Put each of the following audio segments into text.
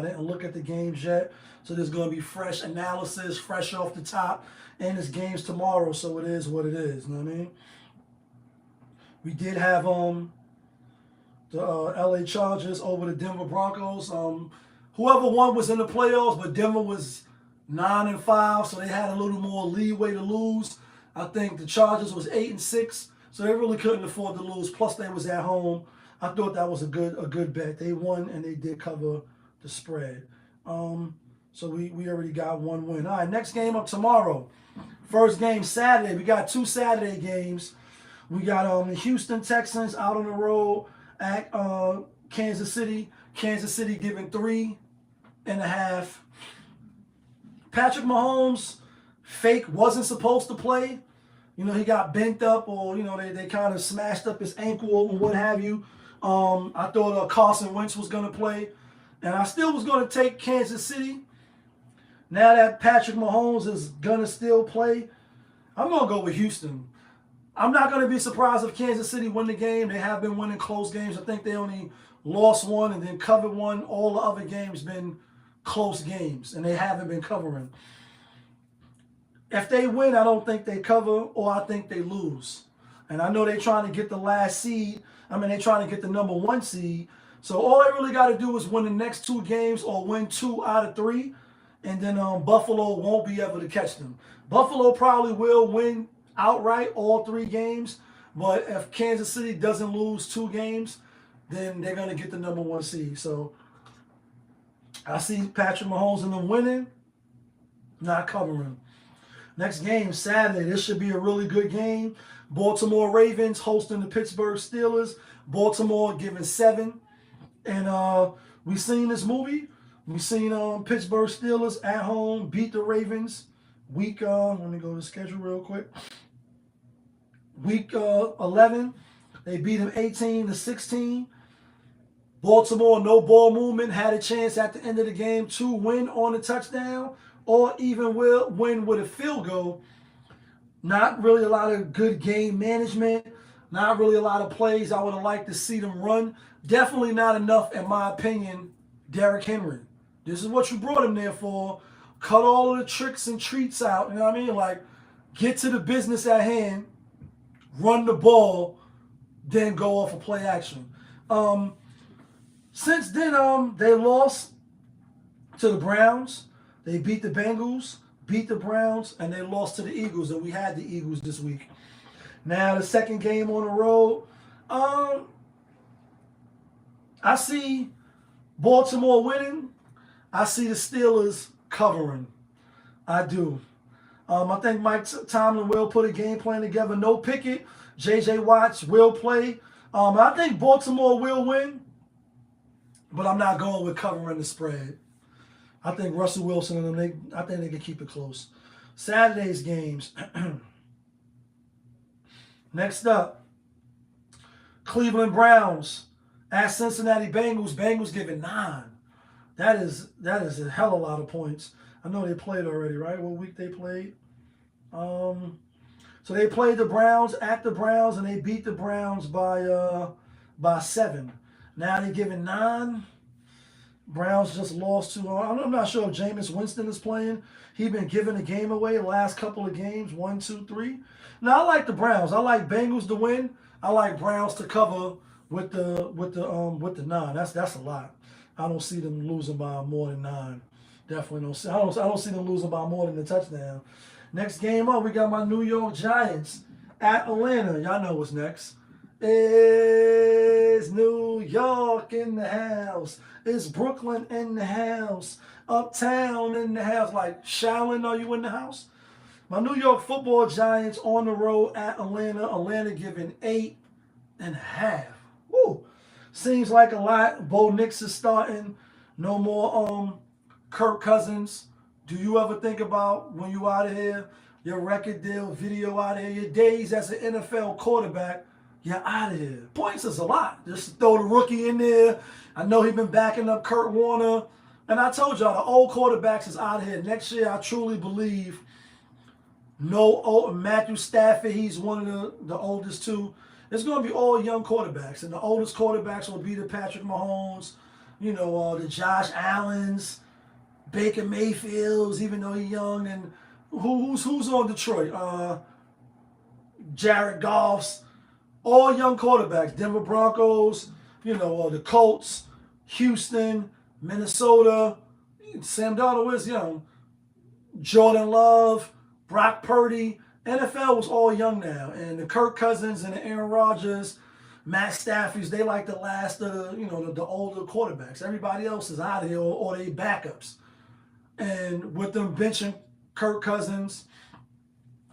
didn't look at the games yet, so there's going to be fresh analysis, fresh off the top, and it's games tomorrow, so it is what it is. You know what I mean? We did have the LA Chargers over the Denver Broncos. Whoever won was in the playoffs, but Denver was 9-5, so they had a little more leeway to lose. I think the Chargers was 8-6, so they really couldn't afford to lose. Plus, they was at home. I thought that was a good bet. They won and they did cover the spread. So we already got one win. All right, next game up tomorrow. First game Saturday. We got two Saturday games. We got the Houston Texans out on the road at Kansas City. Kansas City giving 3.5. Patrick Mahomes, fake, wasn't supposed to play. You know, he got bent up, or, you know, they kind of smashed up his ankle or what have you. I thought Carson Wentz was going to play. And I still was going to take Kansas City. Now that Patrick Mahomes is going to still play, I'm going to go with Houston. I'm not going to be surprised if Kansas City win the game. They have been winning close games. I think they only lost one and then covered one. All the other games been close games, and they haven't been covering. If they win, I don't think they cover, or I think they lose. And I know they're trying to get the last seed. I mean, they're trying to get the number 1 seed. So all they really got to do is win the next 2 games or win 2 out of 3. And then Buffalo won't be able to catch them. Buffalo probably will win outright all 3 games. But if Kansas City doesn't lose 2 games, then they're going to get the number 1 seed. So I see Patrick Mahomes and them winning, not covering. Next game, Saturday. This should be a really good game. Baltimore Ravens hosting the Pittsburgh Steelers. Baltimore giving 7. And we seen this movie. We seen Pittsburgh Steelers at home beat the Ravens. Week, let me go to the schedule real quick. Week 11, they beat them 18-16. Baltimore, no ball movement, had a chance at the end of the game to win on a touchdown or even will win with a field goal. Not really a lot of good game management. Not really a lot of plays I would have liked to see them run. Definitely not enough, in my opinion, Derrick Henry. This is what you brought him there for. Cut all of the tricks and treats out. You know what I mean? Like, get to the business at hand, run the ball, then go off of play action. Since then, they lost to the Browns. They beat the Bengals, beat the Browns, and they lost to the Eagles. And we had the Eagles this week. Now, the second game on the road, I see Baltimore winning. I see the Steelers covering. I do. I think Mike Tomlin will put a game plan together. No Pickett. J.J. Watts will play. I think Baltimore will win, but I'm not going with covering the spread. I think Russell Wilson and them, I think they can keep it close. Saturday's games. Next up, Cleveland Browns at Cincinnati Bengals. Bengals giving 9. That is a hell of a lot of points. I know they played already, right? What week they played? So they played the Browns at the Browns, and they beat the Browns by 7. Now they're giving 9. Browns just lost to, I'm not sure if Jameis Winston is playing. He's been giving the game away the last couple of games, 1, 2, 3. Now I like the Browns. I like Bengals to win. I like Browns to cover with the 9. That's a lot. I don't see them losing by more than 9. Definitely don't see. I don't see them losing by more than a touchdown. Next game up, we got my New York Giants at Atlanta. Y'all know what's next. It's New York in the house. It's Brooklyn in the house. Uptown in the house. Like, Shaolin, are you in the house? My New York Football Giants on the road at Atlanta. Atlanta giving 8.5. Woo. Seems like a lot. Bo Nix is starting. No more Kirk Cousins. Do you ever think about when you out of here, your record deal, video out of here, your days as an NFL quarterback, you're out of here. Points is a lot. Just throw the rookie in there. I know he's been backing up Kurt Warner. And I told y'all, the old quarterbacks is out of here. Next year, I truly believe Matthew Stafford, he's one of the oldest too. It's going to be all young quarterbacks. And the oldest quarterbacks will be the Patrick Mahomes, The Josh Allens, Baker Mayfields, even though he's young, and who's on Detroit? Jared Goff's, all young quarterbacks. Denver Broncos, the Colts, Houston, Minnesota. Sam Darnold is young. Jordan Love, Brock Purdy. NFL was all young now, and the Kirk Cousins and the Aaron Rodgers, Matt Stafford's, they like the last of the older quarterbacks. Everybody else is out of here or they backups. And with them benching Kirk Cousins,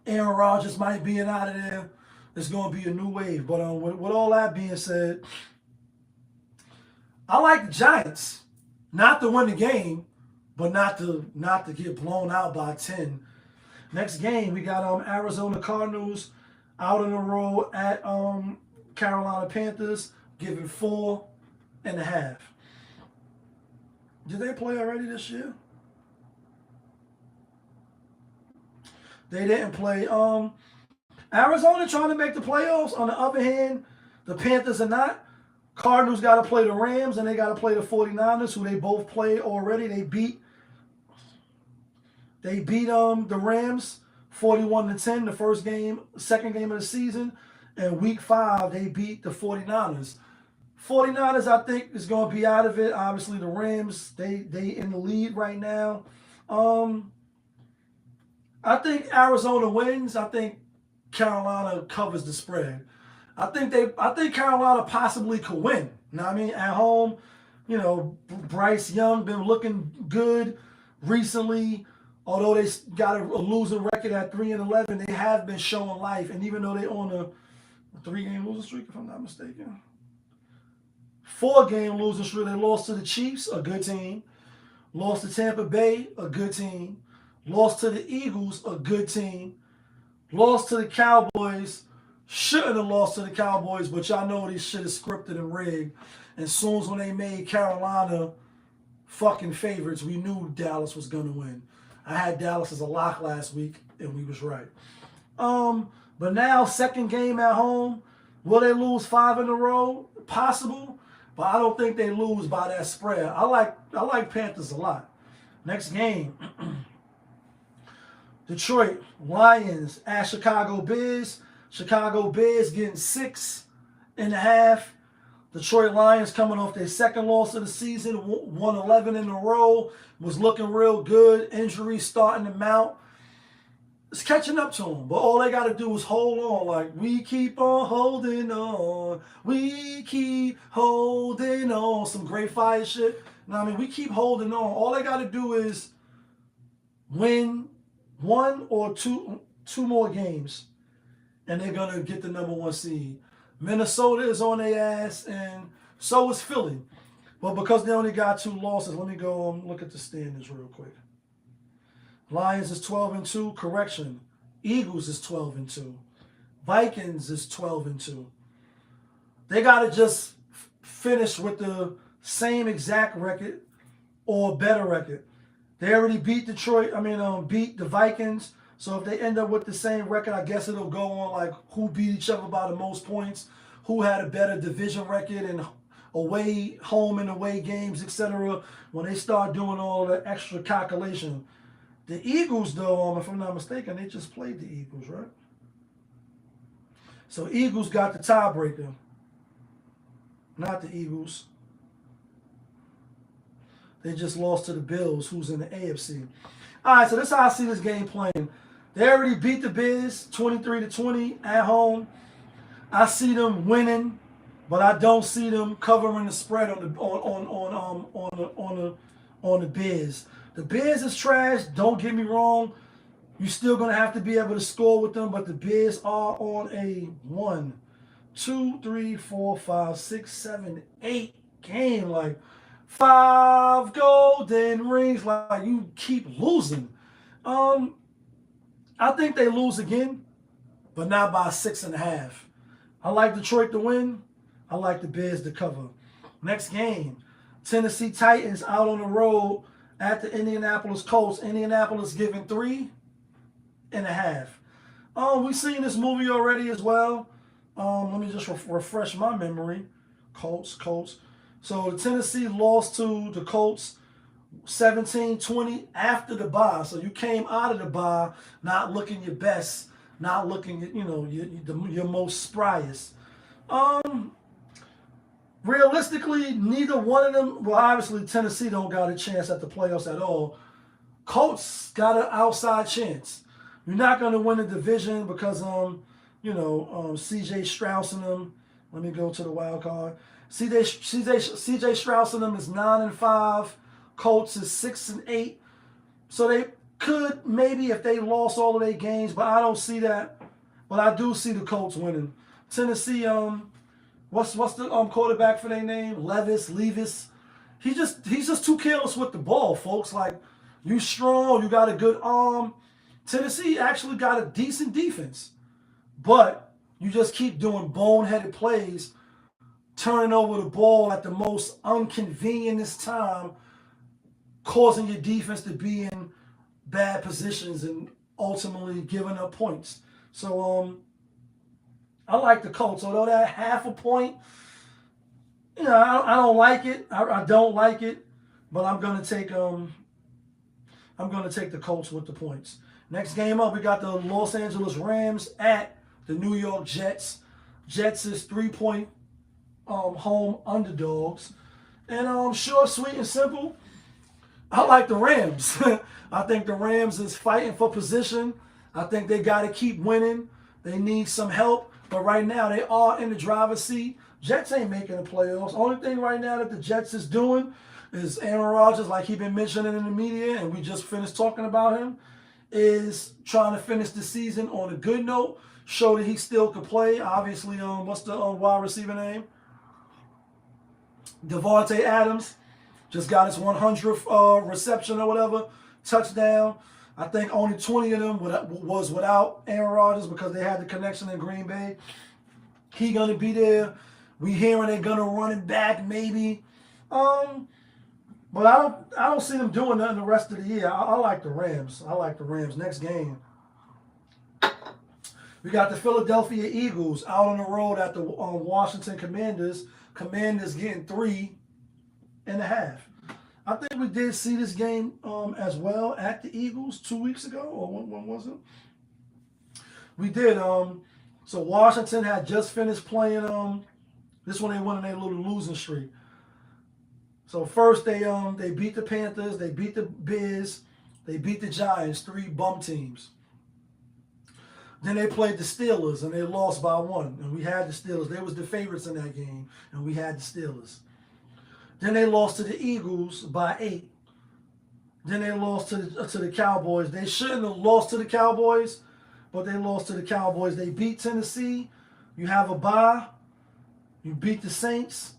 Aaron Rodgers might be out of there. It's going to be a new wave. But with all that being said, I like the Giants, not to win the game, but not to get blown out by 10. Next game, we got Arizona Cardinals out on the road at Carolina Panthers, giving 4.5. Did they play already this year? They didn't play. Arizona trying to make the playoffs. On the other hand, the Panthers are not. Cardinals got to play the Rams and they got to play the 49ers, who they both played already. They beat the Rams 41-10 the first game, second game of the season. And week 5, they beat the 49ers. 49ers, I think, is going to be out of it. Obviously, the Rams, they in the lead right now. I think Arizona wins. I think Carolina covers the spread. I think Carolina possibly could win. You know what I mean? At home, Bryce Young been looking good recently. Although they got a losing record at 3-11, they have been showing life. And even though they on a 3-game losing streak, if I'm not mistaken, 4-game losing streak, they lost to the Chiefs, a good team. Lost to Tampa Bay, a good team. Lost to the Eagles, a good team. Lost to the Cowboys. Shouldn't have lost to the Cowboys, but y'all know this shit is scripted and rigged. And as soon as when they made Carolina fucking favorites, we knew Dallas was going to win. I had Dallas as a lock last week, and we was right. But now, second game at home, will they lose 5 in a row? Possible, but I don't think they lose by that spread. I like Panthers a lot. Next game, Detroit Lions at Chicago Bears. Chicago Bears getting 6.5. Detroit Lions coming off their second loss of the season, won 11 in a row, was looking real good. Injuries starting to mount. It's catching up to them, but all they got to do is hold on. Like, we keep on holding on. We keep holding on. Some great fire shit. You know what I mean? We keep holding on. All they got to do is win 1 or 2 more games, and they're going to get the number 1 seed. Minnesota is on their ass, and so is Philly. But because they only got 2 losses, let me go look at the standings real quick. Lions is 12-2. Correction. Eagles is 12-2. Vikings is 12-2. They got to just finish with the same exact record or better record. They already beat beat the Vikings. So if they end up with the same record, I guess it'll go on like who beat each other by the most points, who had a better division record and away, home and away games, etc. When they start doing all the extra calculation. The Eagles, though, if I'm not mistaken, they just played the Eagles, right? So Eagles got the tiebreaker. Not the Eagles. They just lost to the Bills, who's in the AFC. All right, so this is how I see this game playing. They already beat the Bears 23-20 at home. I see them winning, but I don't see them covering the spread on the Bears. The Bears is trash. Don't get me wrong. You're still gonna have to be able to score with them, but the Bears are on a 1, 2, 3, 4, 5, 6, 7, 8 game. Like 5 golden rings. Like you keep losing. I think they lose again, but not by 6.5. I like Detroit to win. I like the Bears to cover. Next game, Tennessee Titans out on the road at the Indianapolis Colts. Indianapolis giving 3.5. We've seen this movie already as well. Let me just refresh my memory. Colts. So the Tennessee lost to the Colts 17-20 after the bye. So you came out of the bye not looking your best, not looking, your most spryest. Um, Realistically, neither one of them. Well, obviously Tennessee don't got a chance at the playoffs at all. Colts got an outside chance. You're not going to win the division because C.J. Strauss and them. Let me go to the wild card. C.J. Strauss and them is 9-5. Colts is 6-8. So they could maybe if they lost all of their games, but I don't see that. But I do see the Colts winning. Tennessee, what's the quarterback for their name? Levis. He's just too careless with the ball, folks. Like, you strong, you got a good arm. Tennessee actually got a decent defense, but you just keep doing boneheaded plays, turning over the ball at the most inconvenientest time, causing your defense to be in bad positions and ultimately giving up points. So I like the Colts, although that half a point, I don't like it. I don't like it, but I'm gonna take the Colts with the points. Next game up, we got the Los Angeles Rams at the New York Jets. Jets is 3-point home underdogs. And short, sweet, and simple, I like the Rams. I think the Rams is fighting for position. I think they got to keep winning. They need some help. But right now, they are in the driver's seat. Jets ain't making the playoffs. Only thing right now that the Jets is doing is Aaron Rodgers, like he been mentioning in the media, and we just finished talking about him, is trying to finish the season on a good note, show that he still could play. Obviously, what's the wide receiver name? Devontae Adams just got his 100th reception or whatever, touchdown. I think only 20 of them was without Aaron Rodgers because they had the connection in Green Bay. He gonna be there. We hearing they're gonna run it back maybe. But I don't see them doing nothing the rest of the year. I like the Rams. I like the Rams. Next game, we got the Philadelphia Eagles out on the road at the Washington Commanders. Commanders getting 3.5. I think we did see this game as well at the Eagles 2 weeks ago, or when was it? We did. So Washington had just finished playing. This one they went on their little losing streak. So first they beat the Panthers, they beat the Bears, they beat the Giants, 3 bum teams. Then they played the Steelers and they lost by 1. And we had the Steelers. They was the favorites in that game, and we had the Steelers. Then they lost to the Eagles by 8. Then they lost to the Cowboys. They shouldn't have lost to the Cowboys, but they lost to the Cowboys. They beat Tennessee. You have a bye. You beat the Saints.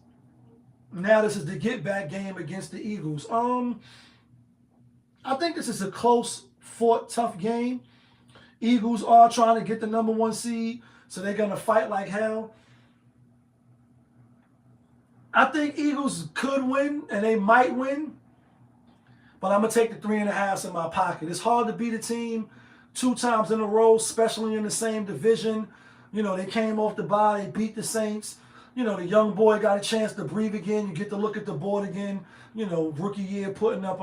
Now this is the get-back game against the Eagles. I think this is a close fought, tough game. Eagles are trying to get the number 1 seed, so they're going to fight like hell. I think Eagles could win, and they might win, but I'm going to take the 3.5 in my pocket. It's hard to beat a team 2 times in a row, especially in the same division. They came off the bye, they beat the Saints. The young boy got a chance to breathe again. You get to look at the board again. Rookie year putting up,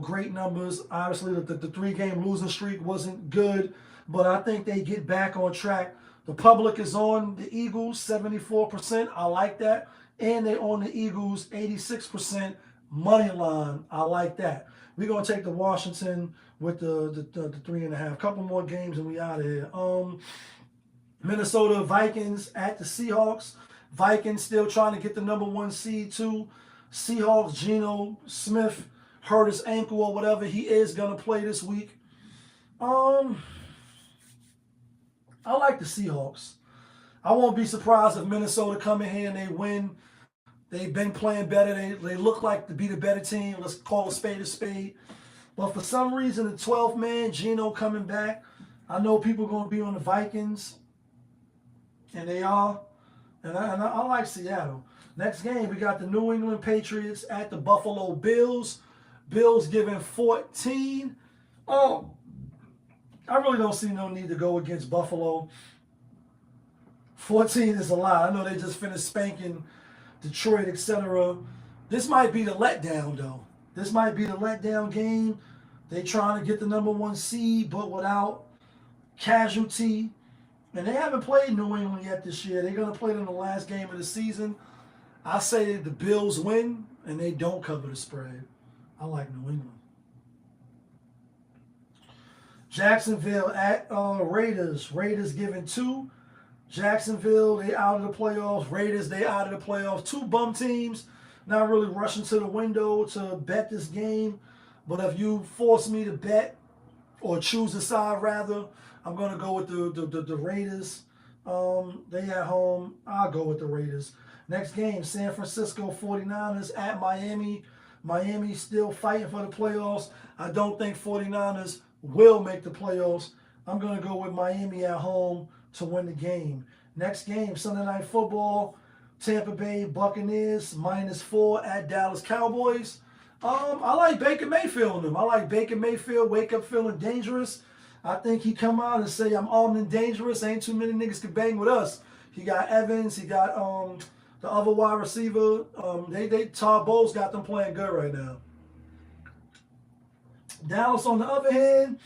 great numbers. Obviously, the 3-game losing streak wasn't good, but I think they get back on track. The public is on the Eagles, 74%. I like that. And they on the Eagles, 86% money line. I like that. We're going to take the Washington with the 3.5. Couple more games and we out of here. Minnesota Vikings at the Seahawks. Vikings still trying to get the number 1 seed too. Seahawks, Geno Smith hurt his ankle or whatever. He is going to play this week. I like the Seahawks. I won't be surprised if Minnesota come in here and they win. They've been playing better. They look like to be the better team. Let's call a spade a spade. But for some reason, the 12th man, Geno coming back. I know people are going to be on the Vikings. And they are. And I like Seattle. Next game, we got the New England Patriots at the Buffalo Bills. Bills giving 14. I really don't see no need to go against Buffalo. 14 is a lot. I know they just finished spanking Detroit, etc. This might be the letdown, though. This might be the letdown game. They trying to get the number 1 seed, but without casualty. And they haven't played New England yet this year. They're going to play them the last game of the season. I say the Bills win, and they don't cover the spread. I like New England. Jacksonville at Raiders. Raiders giving 2. Jacksonville, they out of the playoffs. Raiders, they out of the playoffs. 2 bum teams. Not really rushing to the window to bet this game. But if you force me to bet, or choose a side rather, I'm going to go with the Raiders. They at home. I'll go with the Raiders. Next game, San Francisco 49ers at Miami. Miami still fighting for the playoffs. I don't think 49ers will make the playoffs. I'm going to go with Miami at home to win the game. Next game, Sunday Night Football. Tampa Bay Buccaneers -4 at Dallas Cowboys. I like Baker Mayfield in them. I like Baker Mayfield, wake up feeling dangerous. I think he come out and say, I'm armed and dangerous. Ain't too many niggas can bang with us. He got Evans. He got the other wide receiver. Todd Bowles got them playing good right now. Dallas, on the other hand,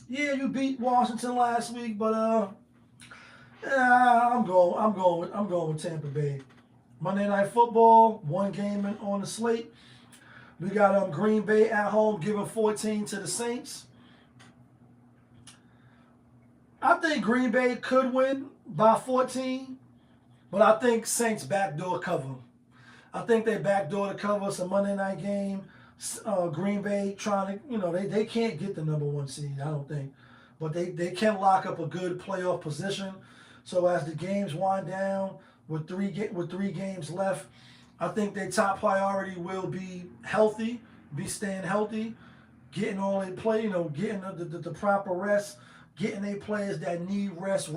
yeah, you beat Washington last week, but I'm going with Tampa Bay. Monday Night Football, 1 game on the slate. We got Green Bay at home giving 14 to the Saints. I think Green Bay could win by 14, but I think Saints backdoor cover. I think they backdoor to cover. It's a Monday night game. Green Bay trying to, they can't get the number 1 seed, I don't think. But they can lock up a good playoff position. So as the games wind down with three games left, I think their top priority will be staying healthy, getting all they play, getting the proper rest, getting their players that need rest,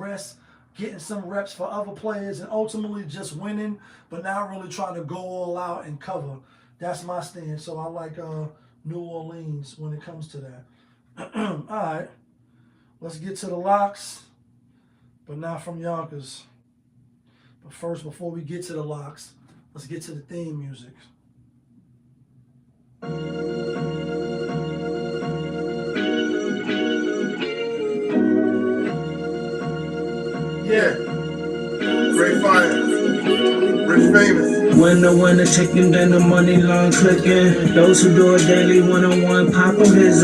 getting some reps for other players, and ultimately just winning, but not really trying to go all out and cover. That's my stance. So I like New Orleans when it comes to that. All right, let's get to the locks, but not from Yonkers. But first, before we get to the locks, let's get to the theme music. Yeah. Great fire. Rich famous. Winner, chicken dinner, money long clicking. Those who do it daily, one-on-one, pop on his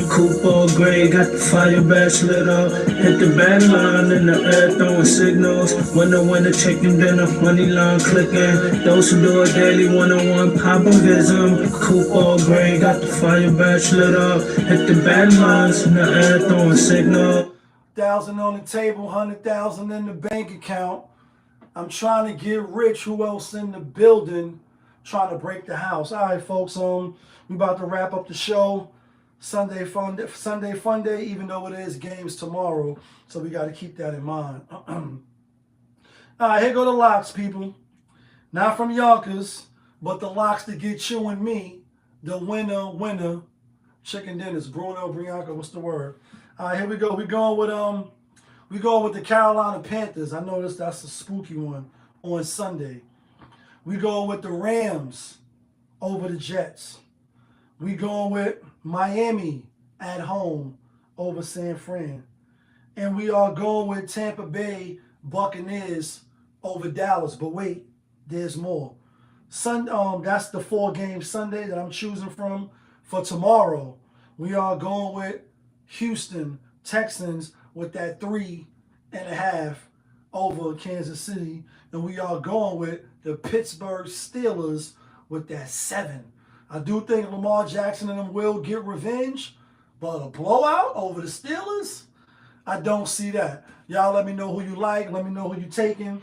coupe all gray, got the fire badge lit up. Hit the bad line in the air, throwing signals. Winner, chicken dinner, money long clicking. Those who do it daily, one-on-one, pop on his coupe all gray, got the fire badge lit up. Hit the bad lines in the air, throwing signals. 1,000 on the table, 100,000 in the bank account. I'm trying to get rich. Who else in the building? Trying to break the house. All right, folks. We about to wrap up the show. Sunday fun day, even though it is games tomorrow, so we got to keep that in mind. All right, here go the locks, people. Not from Yonkers, but the locks to get you and me. The winner. Chicken dinners. Bruno, Brianca. What's the word? All right, here we go. We going with the Carolina Panthers. I know that's a spooky one on Sunday. We going with the Rams over the Jets. We going with Miami at home over San Fran. And we are going with Tampa Bay Buccaneers over Dallas. But wait, there's more. That's the 4-game Sunday that I'm choosing from for tomorrow. We are going with Houston Texans with that 3.5 over Kansas City. And we are going with the Pittsburgh Steelers with that 7. I do think Lamar Jackson and them will get revenge, but a blowout over the Steelers, I don't see that. Y'all let me know who you like. Let me know who you taking.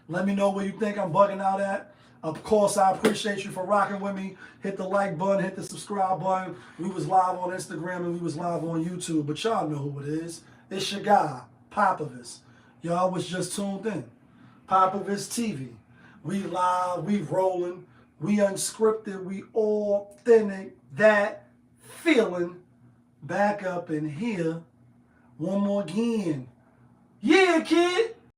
Let me know where you think I'm bugging out at. Of course, I appreciate you for rocking with me. Hit the like button, hit the subscribe button. We was live on Instagram and we was live on YouTube, but y'all know who it is. It's your guy, Popovich. Y'all was just tuned in. Popovich TV. We live, we rolling, we unscripted, we authentic. That feeling back up in here. One more again. Yeah, kid.